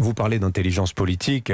vous parlez d'intelligence politique,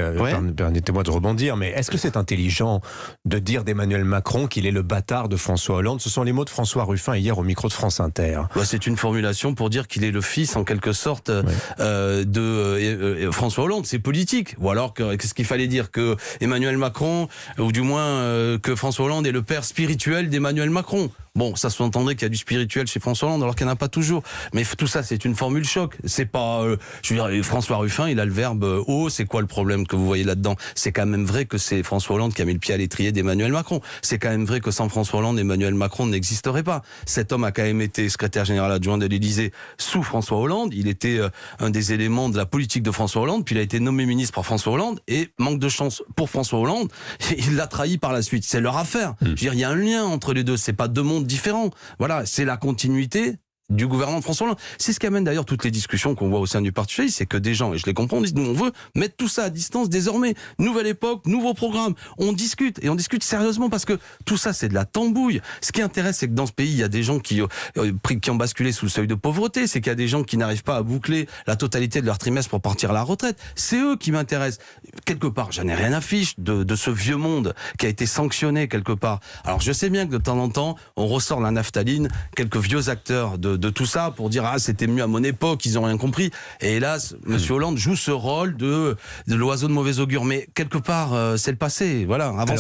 permettez-moi de rebondir, mais est-ce que c'est intelligent de dire d'Emmanuel Macron qu'il est le bâtard de François Hollande? Ce sont les mots de François Ruffin hier au micro de France Inter. C'est une formulation pour dire qu'il est le fils, en quelque sorte, de François Hollande. C'est politique. Ou alors, qu'est-ce qu'il fallait dire? Que Emmanuel Macron, ou du moins que François Hollande est le père spirituel d'Emmanuel Macron. Bon, ça sous-entendrait qu'il y a du spirituel chez François Hollande, alors qu'il n'y en a pas toujours. Mais tout ça, c'est une formule choc. C'est pas, je veux dire, François Ruffin, il a le verbe haut. C'est quoi le problème que vous voyez là-dedans? C'est quand même vrai que c'est François Hollande qui a mis le pied à l'étrier d'Emmanuel Macron. C'est quand même vrai que sans François Hollande, Emmanuel Macron n'existerait pas. Cet homme a quand même été secrétaire général adjoint de l'Élysée sous François Hollande. Il était un des éléments de la politique de François Hollande. Puis il a été nommé ministre par François Hollande. Et manque de chance pour François Hollande, il l'a trahi par la suite. C'est leur affaire. Je veux dire, il y a un lien entre les deux. C'est pas deux mondes différents. Voilà, c'est la continuité du gouvernement de François Hollande. C'est ce qui amène d'ailleurs toutes les discussions qu'on voit au sein du Parti socialiste, c'est que des gens, et je les comprends, disent nous on veut mettre tout ça à distance désormais. Nouvelle époque, nouveau programme. On discute, et on discute sérieusement parce que tout ça c'est de la tambouille. Ce qui intéresse, c'est que dans ce pays, il y a des gens qui ont basculé sous le seuil de pauvreté, c'est qu'il y a des gens qui n'arrivent pas à boucler la totalité de leur trimestre pour partir à la retraite. C'est eux qui m'intéressent. Quelque part, j'en ai rien à fiche de ce vieux monde qui a été sanctionné quelque part. Alors je sais bien que de temps en temps, on ressort la naphtaline, quelques vieux acteurs de tout ça pour dire c'était mieux à mon époque, ils ont rien compris. Et hélas, Monsieur Hollande joue ce rôle de l'oiseau de mauvais augure. Mais quelque part, c'est le passé. Voilà, avançons.